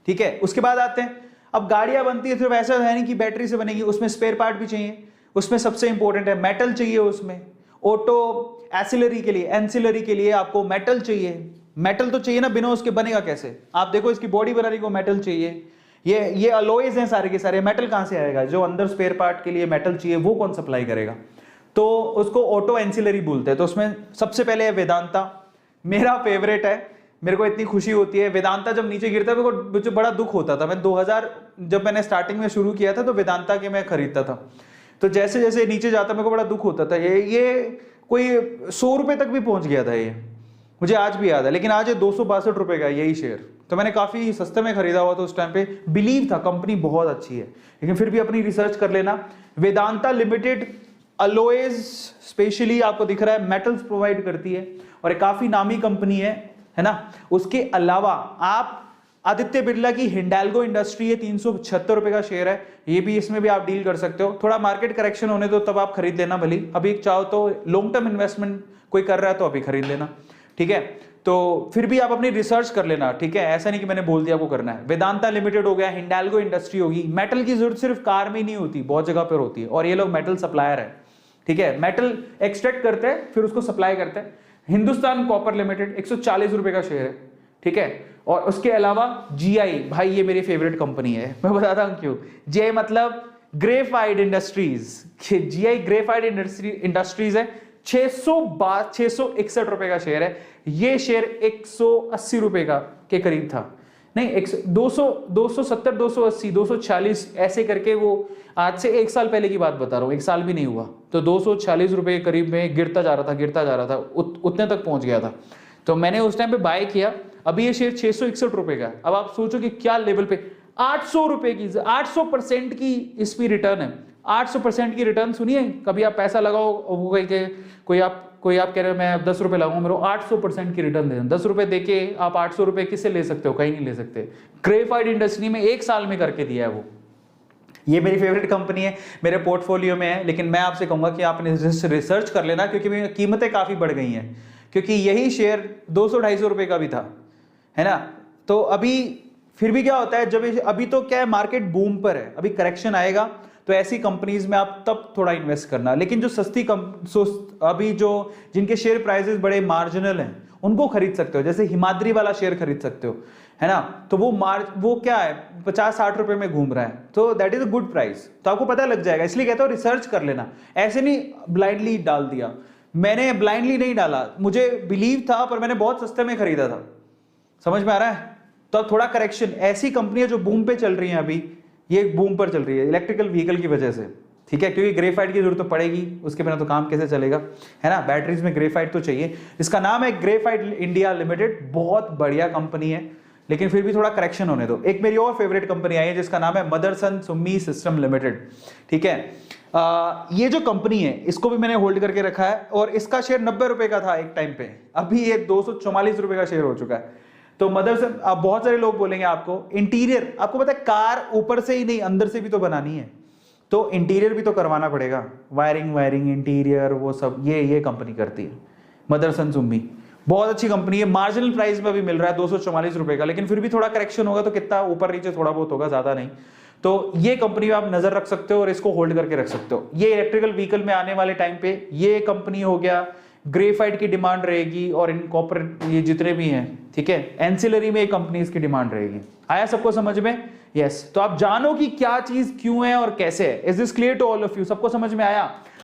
ठीक है, उसके बाद आते हैं, अब गाड़ियां बनती है सिर्फ ऐसा है नहीं कि बैटरी से बनेगी, उसमें स्पेयर पार्ट भी चाहिए, उसमें सबसे इंपॉर्टेंट है मेटल चाहिए, उसमें ऑटो एसिलरी के लिए, एंसिलरी के लिए आपको मेटल चाहिए, मेटल तो चाहिए ना, बिना उसके बनेगा कैसे? आप देखो इसकी बॉडी बनाने को मेटल चाहिए, ये अलॉयज हैं सारे के सारे, मेटल कहां से आएगा? जो अंदर स्पेयर पार्ट के लिए मेटल चाहिए वो कौन सप्लाई करेगा? तो उसको ऑटो एंसिलरी बोलते हैं। तो उसमें सबसे पहले है वेदांता, मेरा फेवरेट है, मेरे को इतनी खुशी होती है वेदांता जब नीचे गिरता है, मेरे को मुझे बड़ा दुख होता था। मैं 2000 जब मैंने स्टार्टिंग में शुरू किया था तो वेदांता के मैं खरीदता था, तो जैसे जैसे नीचे जाता मेरे को बड़ा दुख होता था। ये कोई 100 रुपए तक भी पहुंच गया था, ये मुझे आज भी याद है, लेकिन आज ये 262 रुपए का यही शेयर। तो मैंने काफी सस्ते में खरीदा हुआ था उस टाइम पे, बिलीव था कंपनी बहुत अच्छी है, लेकिन फिर भी अपनी रिसर्च कर लेना। वेदांता लिमिटेड अलॉयज स्पेशली आपको दिख रहा है मेटल्स प्रोवाइड करती है और एक काफी नामी कंपनी है ना। उसके अलावा आप आदित्य बिरला की हिंडाल्गो इंडस्ट्री है, 376 रुपए का शेयर है, ये भी, इसमें भी आप डील कर सकते हो। थोड़ा मार्केट करेक्शन होने दो तब आप खरीद लेना भली, अभी चाहो तो लॉन्ग टर्म इन्वेस्टमेंट कोई कर रहा है तो अभी खरीद लेना, ठीक है। तो फिर भी आप अपनी रिसर्च कर लेना, ठीक है, ऐसा नहीं कि मैंने बोल दिया आपको करना है। वेदांता लिमिटेड हो गया, हिंडाल्गो इंडस्ट्री होगी। मेटल की जरूरत सिर्फ कार में ही नहीं होती, बहुत जगह पर होती है, और ये लोग मेटल सप्लायर है, ठीक है, मेटल एक्सट्रैक्ट करते हैं फिर उसको सप्लाई करते हैं। हिंदुस्तान कॉपर लिमिटेड 140 रुपए का शेयर है, ठीक है। और उसके अलावा जीआई, भाई ये मेरी फेवरेट कंपनी है, मैं बताता हूं क्यों। जीआई मतलब graphite industries, GI graphite industries है, 661 रुपए का शेयर है। ये शेयर 180 रुपए का के करीब था, नहीं 270, 280, 240 ऐसे करके, वो आज से 1 साल पहले की बात बता रहा हूँ, 1 साल भी नहीं हुआ, तो 240 रुपए के करीब में गिरता जा रहा था, उतने तक पहुंच गया था। तो मैंने उस टाइम पे बाय किया, अभी ये शेयर 661 रुपए का। अब आप सोचो कि क्या लेवल पे 800 रुपए की, 800% की इस पे रिटर्न है। 800% की रिटर्न सुनिए, कभी आप पैसा लगाओ, कोई आप कह रहे हो मैं 10 रुपए लगाऊंगा, मेरे को 800% की रिटर्न दे, 10 रुपए देके आप 800 रुपए किससे ले सकते हो? कहीं नहीं ले सकते। ग्रेफाइट इंडस्ट्री में 1 साल में करके दिया है वो। ये मेरी फेवरेट कंपनी है, मेरे पोर्टफोलियो में है, लेकिन मैं आपसे कहूंगा कि आपने रिसर्च कर लेना, क्योंकि कीमतें काफी बढ़ गई हैं, क्योंकि यही शेयर 200-250 रुपए का भी था, है ना। तो अभी फिर भी क्या होता है, जब अभी तो क्या है, मार्केट बूम पर है, अभी करेक्शन आएगा तो ऐसी कंपनीज में आप तब थोड़ा इन्वेस्ट करना। लेकिन जो सस्ती अभी जो जिनके शेयर प्राइसेस बड़े मार्जिनल हैं उनको खरीद सकते हो, जैसे हिमाद्री वाला शेयर खरीद सकते हो, है ना। तो वो क्या है, 50-60 रुपए में घूम रहा है, तो that is a good price, तो आपको पता लग जाएगा। इसलिए कहता हूं रिसर्च कर लेना, ऐसे नहीं ब्लाइंडली डाल दिया। मैंने ब्लाइंडली नहीं डाला, मुझे बिलीव था, पर मैंने बहुत सस्ते में खरीदा था, समझ में आ रहा है। तो अब थोड़ा करेक्शन, ऐसी कंपनियां जो बूम पे चल रही हैं अभी, ये बूम पर चल रही है इलेक्ट्रिकल व्हीकल की वजह से, ठीक है, क्योंकि ग्रेफाइट की जरूरत तो पड़ेगी, उसके बिना तो काम कैसे चलेगा, है ना। बैटरीज में ग्रेफाइट तो चाहिए। इसका नाम है ग्रेफाइट इंडिया लिमिटेड, बहुत बढ़िया कंपनी है, लेकिन फिर भी थोड़ा करेक्शन होने दो। एक मेरी और फेवरेट कंपनी आई है जिसका नाम है मदरसन सुमी सिस्टम लिमिटेड, ठीक है। ये जो कंपनी है इसको भी मैंने होल्ड करके रखा है, और इसका शेयर 90 रुपए का था एक टाइम पे, अभी ये 244 रुपए का शेयर हो चुका है। तो मदरसन, अब बहुत सारे लोग बोलेंगे आपको इंटीरियर, आपको पता है कार ऊपर से ही नहीं अंदर से भी तो बनानी है, तो इंटीरियर भी तो करवाना पड़ेगा, वायरिंग इंटीरियर वो सब, ये कंपनी करती है मदरसन सुमी, बहुत अच्छी कंपनी है। मार्जिनल प्राइस में भी मिल रहा है 244 रुपए का, लेकिन फिर भी थोड़ा करेक्शन होगा तो कितना ऊपर नीचे थोड़ा बहुत होगा, ज्यादा नहीं। तो ये कंपनी में आप नजर रख सकते हो और इसको होल्ड करके रख सकते हो। ये इलेक्ट्रिकल व्हीकल में आने वाले टाइम पे ये कंपनी हो गया, ग्रेफाइट की डिमांड रहेगी, और इन कॉपर ये जितने भी हैं, ठीक है, एंसिलरी में कंपनीज की डिमांड रहेगी। आया सबको समझ में? यस। तो आप जानो कि क्या चीज क्यों है और कैसे है। Is this clear to all of you? सबको समझ में आया?